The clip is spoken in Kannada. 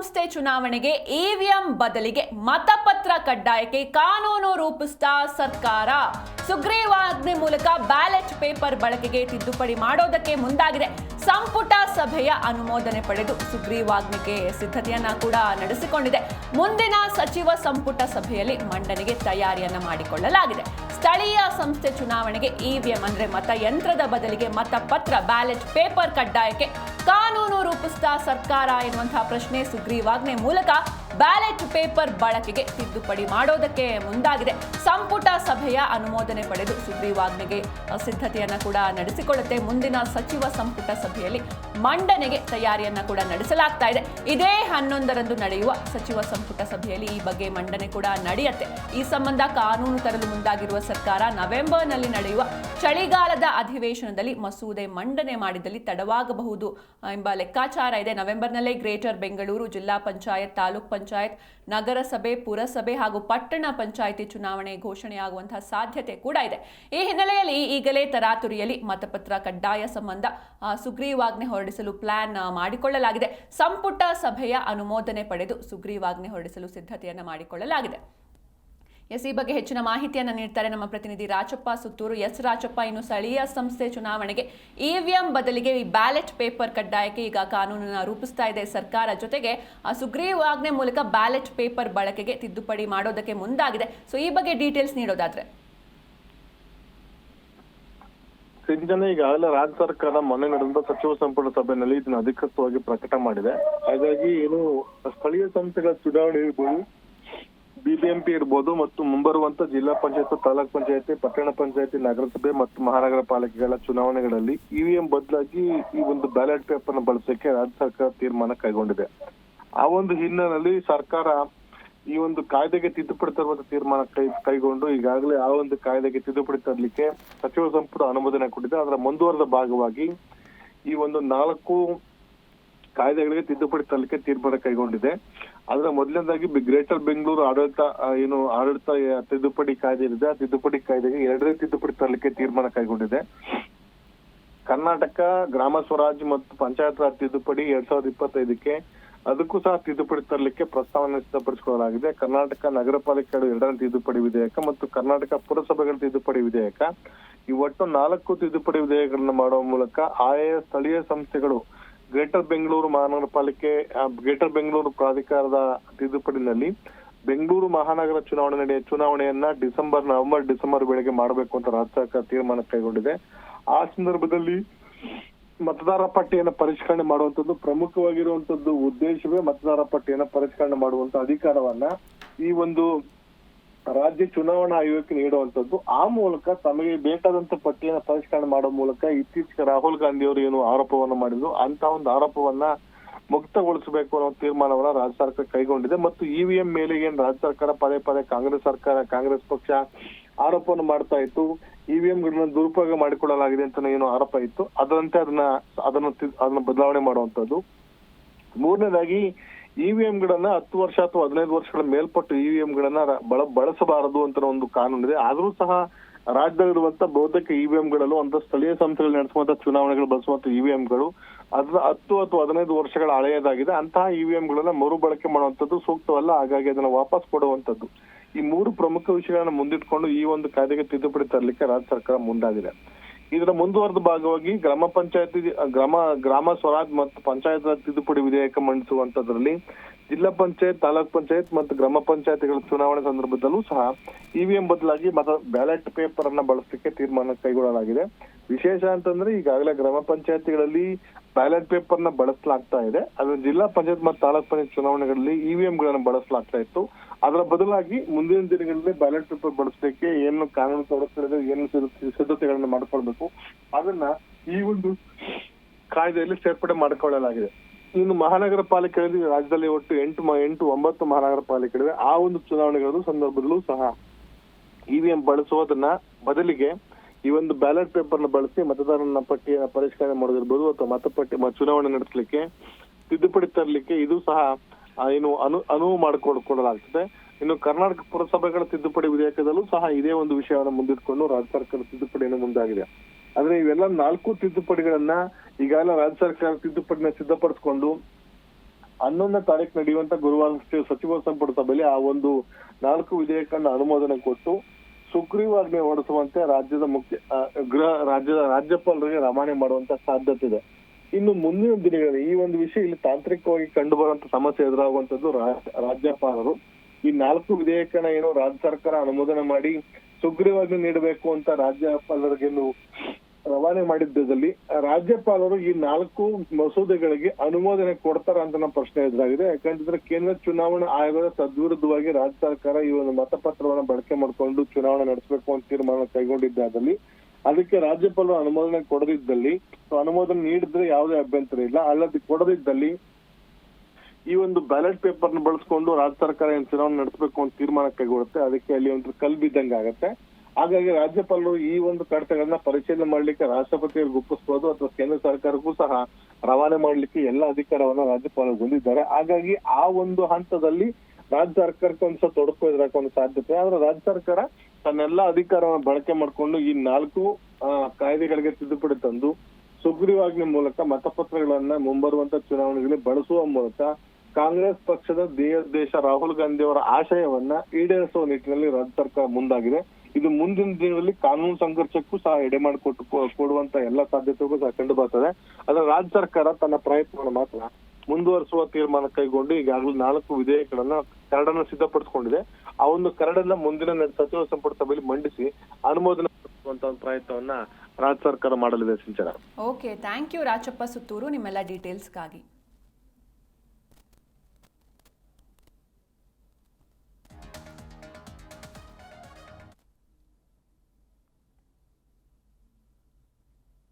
ಸಂಸ್ಥೆ ಚುನಾವಣೆಗೆ ಇವಿಎಂ ಬದಲಿಗೆ ಮತಪತ್ರ ಕಡ್ಡಾಯಕ್ಕೆ ಕಾನೂನು ರೂಪಿಸಿದ ಸರ್ಕಾರ ಸುಗ್ರೀವಾಜ್ಞೆ ಮೂಲಕ ಬ್ಯಾಲೆಟ್ ಪೇಪರ್ ಬಳಕೆಗೆ ತಿದ್ದುಪಡಿ ಮಾಡೋದಕ್ಕೆ ಮುಂದಾಗಿದೆ. ಸಂಪುಟ ಸಭೆಯ ಅನುಮೋದನೆ ಪಡೆದು ಸುಗ್ರೀವಾಜ್ಞೆಗೆ ಸಿದ್ಧತೆಯನ್ನ ಕೂಡ ನಡೆಸಿಕೊಂಡಿದೆ. ಮುಂದಿನ ಸಚಿವ ಸಂಪುಟ ಸಭೆಯಲ್ಲಿ ಮಂಡನೆಗೆ ತಯಾರಿಯನ್ನ ಮಾಡಿಕೊಳ್ಳಲಾಗಿದೆ. ಸ್ಥಳೀಯ ಸಂಸ್ಥೆ ಚುನಾವಣೆಗೆ ಇವಿಎಂ ಅಂದ್ರೆ ಮತಯಂತ್ರದ ಬದಲಿಗೆ ಮತಪತ್ರ ಬ್ಯಾಲೆಟ್ ಪೇಪರ್ ಕಡ್ಡಾಯಕ್ಕೆ ಕಾನೂನು ರೂಪಿಸಿದ ಸರ್ಕಾರ ಎನ್ನುವಂತಹ ಪ್ರಶ್ನೆ ಸುಗ್ರೀವಾಜ್ಞೆ ಮೂಲಕ ಬ್ಯಾಲೆಟ್ ಪೇಪರ್ ಬಳಕೆಗೆ ತಿದ್ದುಪಡಿ ಮಾಡೋದಕ್ಕೆ ಮುಂದಾಗಿದೆ. ಸಂಪುಟ ಸಭೆಯ ಅನುಮೋದನೆ ಪಡೆದು ಸುಗ್ರೀವಾಜ್ಞೆಗೆ ಸಿದ್ಧತೆಯನ್ನ ಕೂಡ ನಡೆಸಿಕೊಳ್ಳುತ್ತೆ. ಮುಂದಿನ ಸಚಿವ ಸಂಪುಟ ಸಭೆಯಲ್ಲಿ ಮಂಡನೆಗೆ ತಯಾರಿಯನ್ನ ಕೂಡ ನಡೆಸಲಾಗ್ತಾ ಇದೆ. ಇದೇ 11ರಂದು ನಡೆಯುವ ಸಚಿವ ಸಂಪುಟ ಸಭೆಯಲ್ಲಿ ಈ ಬಗ್ಗೆ ಮಂಡನೆ ಕೂಡ ನಡೆಯುತ್ತೆ. ಈ ಸಂಬಂಧ ಕಾನೂನು ತರಲು ಮುಂದಾಗಿರುವ ಸರ್ಕಾರ ನವೆಂಬರ್ನಲ್ಲಿ ನಡೆಯುವ ಚಳಿಗಾಲದ ಅಧಿವೇಶನದಲ್ಲಿ ಮಸೂದೆ ಮಂಡನೆ ಮಾಡಿದಲ್ಲಿ ತಡವಾಗಬಹುದು ಎಂಬ ಲೆಕ್ಕಾಚಾರ ಇದೆ. ನವೆಂಬರ್ನಲ್ಲೇ ಗ್ರೇಟರ್ ಬೆಂಗಳೂರು ಜಿಲ್ಲಾ ಪಂಚಾಯತ್, ತಾಲೂಕ್ ಪಂಚಾಯತ್, ನಗರಸಭೆ, ಪುರಸಭೆ ಹಾಗೂ ಪಟ್ಟಣ ಪಂಚಾಯಿತಿ ಚುನಾವಣೆ ಘೋಷಣೆಯಾಗುವಂತಹ ಸಾಧ್ಯತೆ ಕೂಡ ಇದೆ. ಈ ಹಿನ್ನೆಲೆಯಲ್ಲಿ ಈಗಲೇ ತರಾತುರಿಯಲ್ಲಿ ಮತಪತ್ರ ಕಡ್ಡಾಯ ಸಂಬಂಧ ಸುಗ್ರೀವಾಜ್ಞೆ ಹೊರಡಿಸಲು ಪ್ಲಾನ್ ಮಾಡಿಕೊಳ್ಳಲಾಗಿದೆ. ಸಂಪುಟ ಸಭೆಯ ಅನುಮೋದನೆ ಪಡೆದು ಸುಗ್ರೀವಾಜ್ಞೆ ಹೊರಡಿಸಲು ಸಿದ್ಧತೆಯನ್ನ ಮಾಡಿಕೊಳ್ಳಲಾಗಿದೆ. ಈ ಬಗ್ಗೆ ಹೆಚ್ಚಿನ ಮಾಹಿತಿಯನ್ನು ನೀಡ್ತಾರೆ ನಮ್ಮ ಪ್ರತಿನಿಧಿ ರಾಚಪ್ಪ ಸುತ್ತೂರು. ರಾಚಪ್ಪ, ಇನ್ನು ಸ್ಥಳೀಯ ಸಂಸ್ಥೆ ಚುನಾವಣೆಗೆ ಇವಿಎಂ ಬದಲಿಗೆ ಈ ಬ್ಯಾಲೆಟ್ ಪೇಪರ್ ಕಡ್ಡಾಯಕ್ಕೆ ಈಗ ಕಾನೂನನ್ನ ರೂಪಿಸ್ತಾ ಇದೆ ಸರ್ಕಾರ. ಜೊತೆಗೆ ಸುಗ್ರೀವಾಜ್ಞೆ ಮೂಲಕ ಬ್ಯಾಲೆಟ್ ಪೇಪರ್ ಬಳಕೆಗೆ ತಿದ್ದುಪಡಿ ಮಾಡೋದಕ್ಕೆ ಮುಂದಾಗಿದೆ. ಸೊ ಈ ಬಗ್ಗೆ ಡೀಟೇಲ್ಸ್ ನೀಡೋದಾದ್ರೆ ಈಗಾಗಲೇ ರಾಜ್ಯ ಸರ್ಕಾರ ಮೊನ್ನೆ ನಡೆದ ಸಚಿವ ಸಂಪುಟ ಸಭೆಯಲ್ಲಿ ಇದನ್ನು ಅಧಿಕೃತವಾಗಿ ಪ್ರಕಟ ಮಾಡಿದೆ. ಹಾಗಾಗಿ ಏನು ಸ್ಥಳೀಯ ಸಂಸ್ಥೆಗಳ ಚುನಾವಣೆ ಇರ್ಬೋದು, ಬಿಬಿಎಂಪಿ ಇರ್ಬೋದು ಮತ್ತು ಮುಂಬರುವಂತ ಜಿಲ್ಲಾ ಪಂಚಾಯತ್, ತಾಲೂಕ್ ಪಂಚಾಯತಿ, ಪಟ್ಟಣ ಪಂಚಾಯತಿ, ನಗರಸಭೆ ಮತ್ತು ಮಹಾನಗರ ಪಾಲಿಕೆಗಳ ಚುನಾವಣೆಗಳಲ್ಲಿ ಇವಿಎಂ ಬದಲಾಗಿ ಈ ಒಂದು ಬ್ಯಾಲೆಟ್ ಪೇಪರ್ ನ ಬಳಸಕ್ಕೆ ರಾಜ್ಯ ಸರ್ಕಾರ ತೀರ್ಮಾನ ಕೈಗೊಂಡಿದೆ. ಆ ಒಂದು ಹಿನ್ನೆಲೆಯಲ್ಲಿ ಸರ್ಕಾರ ಈ ಒಂದು ಕಾಯ್ದೆಗೆ ತಿದ್ದುಪಡಿ ತರುವಂತ ತೀರ್ಮಾನ ಕೈಗೊಂಡು ಈಗಾಗಲೇ ಆ ಒಂದು ಕಾಯ್ದೆಗೆ ತಿದ್ದುಪಡಿ ತರಲಿಕ್ಕೆ ಸಚಿವ ಸಂಪುಟ ಅನುಮೋದನೆ ಕೊಟ್ಟಿದೆ. ಅದರ ಮುಂದುವರೆದ ಭಾಗವಾಗಿ ಈ ಒಂದು 4 ಕಾಯ್ದೆಗಳಿಗೆ ತಿದ್ದುಪಡಿ ತರಲಿಕ್ಕೆ ತೀರ್ಮಾನ ಕೈಗೊಂಡಿದೆ. ಅದರ ಮೊದಲನೇದಾಗಿ ಗ್ರೇಟರ್ ಬೆಂಗಳೂರು ಆಡಳಿತ ತಿದ್ದುಪಡಿ ಕಾಯ್ದೆ ಇದೆ. ಆ ತಿದ್ದುಪಡಿ ಕಾಯ್ದೆಗೆ 2ನೇ ತಿದ್ದುಪಡಿ ತರಲಿಕ್ಕೆ ತೀರ್ಮಾನ ಕೈಗೊಂಡಿದೆ. ಕರ್ನಾಟಕ ಗ್ರಾಮ ಸ್ವರಾಜ್ ಮತ್ತು ಪಂಚಾಯತ್ ರಾಜ್ ತಿದ್ದುಪಡಿ 2025ಕ್ಕೆ ಅದಕ್ಕೂ ಸಹ ತಿದ್ದುಪಡಿ ತರಲಿಕ್ಕೆ ಪ್ರಸ್ತಾವನೆ ಸಿದ್ಧಪಡಿಸಿಕೊಳ್ಳಲಾಗಿದೆ. ಕರ್ನಾಟಕ ನಗರ ಪಾಲಿಕೆಗಳ 2ನೇ ತಿದ್ದುಪಡಿ ವಿಧೇಯಕ ಮತ್ತು ಕರ್ನಾಟಕ ಪುರಸಭೆಗಳ ತಿದ್ದುಪಡಿ ವಿಧೇಯಕ, ಈ ಒಟ್ಟು 4 ತಿದ್ದುಪಡಿ ವಿಧೇಯಕಗಳನ್ನು ಮಾಡುವ ಮೂಲಕ ಆಯಾ ಸ್ಥಳೀಯ ಸಂಸ್ಥೆಗಳು ಗ್ರೇಟರ್ ಬೆಂಗಳೂರು ಮಹಾನಗರ ಪಾಲಿಕೆ, ಗ್ರೇಟರ್ ಬೆಂಗಳೂರು ಪ್ರಾಧಿಕಾರದ ತಿದ್ದುಪಡಿನಲ್ಲಿ ಬೆಂಗಳೂರು ಮಹಾನಗರ ಚುನಾವಣೆಯನ್ನ ನವೆಂಬರ್ ಡಿಸೆಂಬರ್ ವೇಳೆಗೆ ಮಾಡಬೇಕು ಅಂತ ರಾಜ್ಯ ಸರ್ಕಾರ ತೀರ್ಮಾನ ಕೈಗೊಂಡಿದೆ. ಆ ಸಂದರ್ಭದಲ್ಲಿ ಮತದಾರ ಪಟ್ಟಿಯನ್ನು ಪರಿಷ್ಕರಣೆ ಮಾಡುವಂತದ್ದು ಪ್ರಮುಖವಾಗಿರುವಂತದ್ದು ಉದ್ದೇಶವೇ ಮತದಾರ ಪಟ್ಟಿಯನ್ನು ಪರಿಷ್ಕರಣೆ ಮಾಡುವಂತ ಅಧಿಕಾರವನ್ನ ಈ ಒಂದು ರಾಜ್ಯ ಚುನಾವಣಾ ಆಯೋಗಕ್ಕೆ ನೀಡುವಂತದ್ದು. ಆ ಮೂಲಕ ತಮಗೆ ಬೇಕಾದಂತ ಪಟ್ಟಿಯನ್ನು ಪರಿಷ್ಕರಣೆ ಮಾಡುವ ಮೂಲಕ ಇತ್ತೀಚೆಗೆ ರಾಹುಲ್ ಗಾಂಧಿ ಅವರು ಏನು ಆರೋಪವನ್ನು ಮಾಡಿದ್ರು ಅಂತ ಒಂದು ಆರೋಪವನ್ನ ಮುಕ್ತಗೊಳಿಸಬೇಕು ಅನ್ನೋ ತೀರ್ಮಾನವನ್ನ ರಾಜ್ಯ ಸರ್ಕಾರ ಕೈಗೊಂಡಿದೆ. ಮತ್ತು ಇವಿಎಂ ಮೇಲೆ ಏನ್ ರಾಜ್ಯ ಸರ್ಕಾರ ಪದೇ ಕಾಂಗ್ರೆಸ್ ಪಕ್ಷ ಆರೋಪವನ್ನು ಮಾಡ್ತಾ ಇತ್ತು, ಇವಿಎಂ ಗಳನ್ನ ದುರುಪಯೋಗ ಮಾಡಿಕೊಳ್ಳಲಾಗಿದೆ ಅಂತ ಏನು ಆರೋಪ ಇತ್ತು, ಅದರಂತೆ ಅದನ್ನ ಬದಲಾವಣೆ ಮಾಡುವಂತದ್ದು. 3ನೇದಾಗಿ ಇವಿಎಂ ಗಳನ್ನ 10 ವರ್ಷ ಅಥವಾ 15 ವರ್ಷಗಳ ಮೇಲ್ಪಟ್ಟು ಇವಿಎಂ ಗಳನ್ನ ಬಳಸಬಾರದು ಅಂತ ಒಂದು ಕಾನೂನಿದೆ. ಆದ್ರೂ ಸಹ ರಾಜ್ಯದಲ್ಲಿರುವಂತ ಬಹುತೇಕ ಇವಿಎಂ ಗಳಲ್ಲೂ ಅಂತ ಸ್ಥಳೀಯ ಸಂಸ್ಥೆಗಳು ನಡೆಸುವಂತ ಚುನಾವಣೆಗಳು ಬಳಸುವಂತ ಇವಿಎಂ ಗಳು ಅದ್ರ 10 ಅಥವಾ 15 ವರ್ಷಗಳ ಹಳೆಯದಾಗಿದೆ. ಅಂತಹ ಇವಿಎಂ ಗಳನ್ನ ಮರುಬಳಕೆ ಮಾಡುವಂತದ್ದು ಸೂಕ್ತವಲ್ಲ. ಹಾಗಾಗಿ ಅದನ್ನ ವಾಪಸ್ ಕೊಡುವಂತದ್ದು. ಈ 3 ಪ್ರಮುಖ ವಿಷಯಗಳನ್ನ ಮುಂದಿಟ್ಕೊಂಡು ಈ ಒಂದು ಕಾಯ್ದೆಗೆ ತಿದ್ದುಪಡಿ ತರಲಿಕ್ಕೆ ರಾಜ್ಯ ಸರ್ಕಾರ ಮುಂದಾಗಿದೆ. ಇದರ ಮುಂದುವರೆದ ಭಾಗವಾಗಿ ಗ್ರಾಮ ಸ್ವರಾಜ್ ಮತ್ತು ಪಂಚಾಯತ್ ರಾಜ್ ತಿದ್ದುಪಡಿ ವಿಧೇಯಕ ಮಂಡಿಸುವಂತದ್ರಲ್ಲಿ ಜಿಲ್ಲಾ ಪಂಚಾಯತ್, ತಾಲೂಕ್ ಪಂಚಾಯತ್ ಮತ್ತು ಗ್ರಾಮ ಪಂಚಾಯತ್ಗಳ ಚುನಾವಣೆ ಸಂದರ್ಭದಲ್ಲೂ ಸಹ ಇವಿಎಂ ಬದಲಾಗಿ ಬ್ಯಾಲೆಟ್ ಪೇಪರ್ ಅನ್ನ ಬಳಸಲಿಕ್ಕೆ ತೀರ್ಮಾನ ಕೈಗೊಳ್ಳಲಾಗಿದೆ. ವಿಶೇಷ ಅಂತಂದ್ರೆ ಈಗಾಗಲೇ ಗ್ರಾಮ ಪಂಚಾಯತಿಗಳಲ್ಲಿ ಬ್ಯಾಲೆಟ್ ಪೇಪರ್ ನ ಬಳಸಲಾಗ್ತಾ ಇದೆ. ಅದರ ಜಿಲ್ಲಾ ಪಂಚಾಯತ್ ಮತ್ತು ತಾಲೂಕ್ ಪಂಚಾಯತ್ ಚುನಾವಣೆಗಳಲ್ಲಿ ಇವಿಎಂ ಗಳನ್ನ ಬಳಸಲಾಗ್ತಾ ಇತ್ತು. ಅದರ ಬದಲಾಗಿ ಮುಂದಿನ ದಿನಗಳಲ್ಲಿ ಬ್ಯಾಲೆಟ್ ಪೇಪರ್ ಬಳಸಲಿಕ್ಕೆ ಏನು ಕಾನೂನು ತೊಡಗುತ್ತದೆ, ಏನು ಸಿದ್ಧತೆಗಳನ್ನ ಮಾಡ್ಕೊಳ್ಬೇಕು, ಅದನ್ನ ಈ ಒಂದು ಕಾಯ್ದೆಯಲ್ಲಿ ಸೇರ್ಪಡೆ ಮಾಡಿಕೊಳ್ಳಲಾಗಿದೆ. ಇನ್ನು ಮಹಾನಗರ ಪಾಲಿಕೆಗಳಲ್ಲಿ ರಾಜ್ಯದಲ್ಲಿ ಒಟ್ಟು 9 ಮಹಾನಗರ ಪಾಲಿಕೆಗಳಿವೆ. ಆ ಒಂದು ಚುನಾವಣೆಗಳ ಸಂದರ್ಭದಲ್ಲೂ ಸಹ ಇವಿಎಂ ಬಳಸುವುದನ್ನ ಬದಲಿಗೆ ಈ ಒಂದು ಬ್ಯಾಲೆಟ್ ಪೇಪರ್ ನ ಬಳಸಿ ಮತದಾರನ ಪಟ್ಟಿಯನ್ನು ಪರಿಷ್ಕರಣೆ ಮಾಡೋದಿರ್ಬೋದು ಅಥವಾ ಮತಪಟ್ಟಿ ಚುನಾವಣೆ ನಡೆಸಲಿಕ್ಕೆ ತಿದ್ದುಪಡಿ ತರಲಿಕ್ಕೆ ಇದು ಸಹ ಅನುವು ಮಾಡಿಕೊಡಲಾಗ್ತದೆ. ಇನ್ನು ಕರ್ನಾಟಕ ಪುರಸಭೆಗಳ ತಿದ್ದುಪಡಿ ವಿಧೇಯಕದಲ್ಲೂ ಸಹ ಇದೇ ಒಂದು ವಿಷಯವನ್ನು ಮುಂದಿಟ್ಕೊಂಡು ರಾಜ್ಯ ಸರ್ಕಾರ ತಿದ್ದುಪಡಿಯನ್ನು ಮುಂದಾಗಿದೆ. ಆದ್ರೆ ಇವೆಲ್ಲ 4 ತಿದ್ದುಪಡಿಗಳನ್ನ ಈಗಾಗಲೇ ರಾಜ್ಯ ಸರ್ಕಾರ ತಿದ್ದುಪಡಿನ ಸಿದ್ಧಪಡಿಸಿಕೊಂಡು 11ನೇ ತಾರೀಕು ನಡೆಯುವಂತ ಗುರುವಾರ ಸಚಿವ ಸಂಪುಟ ಸಭೆಯಲ್ಲಿ ಆ ಒಂದು 4 ವಿಧೇಯಕನ್ನ ಅನುಮೋದನೆ ಕೊಟ್ಟು ಸುಗ್ರೀವಾಜ್ಞೆ ಹೊರಡಿಸುವಂತೆ ರಾಜ್ಯದ ರಾಜ್ಯಪಾಲರಿಗೆ ರವಾನೆ ಮಾಡುವಂತ ಸಾಧ್ಯತೆ ಇದೆ. ಇನ್ನು ಮುಂದಿನ ದಿನಗಳಲ್ಲಿ ಈ ಒಂದು ವಿಷಯ ಇಲ್ಲಿ ತಾಂತ್ರಿಕವಾಗಿ ಕಂಡು ಬರುವಂತ ಸಮಸ್ಯೆ ಎದುರಾಗುವಂತದ್ದು ರಾಜ್ಯಪಾಲರು ಈ 4 ವಿಧೇಯಕನ ಏನು ರಾಜ್ಯ ಸರ್ಕಾರ ಅನುಮೋದನೆ ಮಾಡಿ ಸುಗ್ರೀವಾಜ್ಞೆ ನೀಡಬೇಕು ಅಂತ ರಾಜ್ಯಪಾಲರಿಗೆ ರವಾನೆ ಮಾಡಿದ್ದಲ್ಲಿ ರಾಜ್ಯಪಾಲರು ಈ 4 ಮಸೂದೆಗಳಿಗೆ ಅನುಮೋದನೆ ಕೊಡ್ತಾರ ಅಂತ ಪ್ರಶ್ನೆ ಎದುರಾಗಿದೆ. ಯಾಕಂತಂದ್ರೆ ಕೇಂದ್ರ ಚುನಾವಣಾ ಆಯೋಗದ ತದ್ವಿರುದ್ಧವಾಗಿ ರಾಜ್ಯ ಸರ್ಕಾರ ಈ ಒಂದು ಮತಪತ್ರವನ್ನ ಬಳಕೆ ಮಾಡಿಕೊಂಡು ಚುನಾವಣೆ ನಡೆಸಬೇಕು ಅಂತ ತೀರ್ಮಾನ ಕೈಗೊಂಡಿದ್ದಾದಲ್ಲಿ ಅದಕ್ಕೆ ರಾಜ್ಯಪಾಲರು ಅನುಮೋದನೆ ಕೊಡದಿದ್ದಲ್ಲಿ ಅನುಮೋದನೆ ನೀಡಿದ್ರೆ ಯಾವುದೇ ಅಭ್ಯಂತರ ಇಲ್ಲ. ಅಲ್ಲದೆ ಕೊಡದಿದ್ದಲ್ಲಿ ಈ ಒಂದು ಬ್ಯಾಲೆಟ್ ಪೇಪರ್ ನ ಬಳಸ್ಕೊಂಡು ರಾಜ್ಯ ಸರ್ಕಾರ ಏನ್ ಚುನಾವಣೆ ನಡೆಸಬೇಕು ಅಂತ ತೀರ್ಮಾನ ಕೈಗೊಳ್ಳುತ್ತೆ. ಅದಕ್ಕೆ ಅಲ್ಲಿ ಒಂದು ಕಲ್ ಬಿದ್ದಂಗೆ ಆಗತ್ತೆ. ಹಾಗಾಗಿ ರಾಜ್ಯಪಾಲರು ಈ ಒಂದು ಕಡತಗಳನ್ನ ಪರಿಶೀಲನೆ ಮಾಡ್ಲಿಕ್ಕೆ ರಾಷ್ಟ್ರಪತಿಯವ್ರಿಗೆ ಒಪ್ಪಿಸಬಹುದು ಅಥವಾ ಕೇಂದ್ರ ಸರ್ಕಾರಕ್ಕೂ ಸಹ ರವಾನೆ ಮಾಡ್ಲಿಕ್ಕೆ ಎಲ್ಲ ಅಧಿಕಾರವನ್ನ ರಾಜ್ಯಪಾಲರು ಹೊಂದಿದ್ದಾರೆ. ಹಾಗಾಗಿ ಆ ಒಂದು ಹಂತದಲ್ಲಿ ರಾಜ್ಯ ಸರ್ಕಾರಕ್ಕೆ ಒಂದ್ಸಲ ತೊಡಕು ಎದುರಾಕ ಒಂದು ಸಾಧ್ಯತೆ. ಆದ್ರೆ ರಾಜ್ಯ ಸರ್ಕಾರ ತನ್ನೆಲ್ಲಾ ಅಧಿಕಾರವನ್ನು ಬಳಕೆ ಮಾಡ್ಕೊಂಡು ಈ 4 ಕಾಯ್ದೆಗಳಿಗೆ ತಿದ್ದುಪಡಿ ತಂದು ಸುಗ್ರೀವಾಜ್ಞೆ ಮೂಲಕ ಮತಪತ್ರಗಳನ್ನ ಮುಂಬರುವಂತ ಚುನಾವಣೆಗಳಲ್ಲಿ ಬಳಸುವ ಮೂಲಕ ಕಾಂಗ್ರೆಸ್ ಪಕ್ಷದ ದೇಶ ರಾಹುಲ್ ಗಾಂಧಿ ಅವರ ಆಶಯವನ್ನ ಈಡೇರಿಸುವ ನಿಟ್ಟಿನಲ್ಲಿ ರಾಜ್ಯ ಸರ್ಕಾರ ಮುಂದಾಗಿದೆ. ಇದು ಮುಂದಿನ ದಿನಗಳಲ್ಲಿ ಕಾನೂನು ಸಂಘರ್ಷಕ್ಕೂ ಸಹ ಎಡೆ ಕೊಡುವಂತ ಎಲ್ಲಾ ಸಾಧ್ಯತೆಗೂ ಸಹ ಕಂಡು ಬರ್ತದೆ. ಆದ್ರೆ ರಾಜ್ಯ ಸರ್ಕಾರ ತನ್ನ ಪ್ರಯತ್ನವನ್ನು ಮಾತ್ರ ಮುಂದುವರಿಸುವ ತೀರ್ಮಾನ ಕೈಗೊಂಡು ಈಗಾಗಲೇ 4 ವಿಧೇಯಕಗಳನ್ನ ಕರಡನ್ನ ಸಿದ್ಧಪಡಿಸಿಕೊಂಡಿದೆ. ಆ ಒಂದು ಕರಡನ್ನ ಮುಂದಿನ ಸಚಿವ ಸಂಪುಟ ಸಭೆಯಲ್ಲಿ ಮಂಡಿಸಿ ಅನುಮೋದನೆ ಪಡಿಸುವಂತ ಒಂದು ಪ್ರಯತ್ನವನ್ನ ರಾಜ್ಯ ಸರ್ಕಾರ ಮಾಡಲಿದೆ. Sinchana. Okay, thank you Rachappa Suttur ನಿಮ್ಮೆಲ್ಲ ಡೀಟೇಲ್ಸ್ಗಾಗಿ.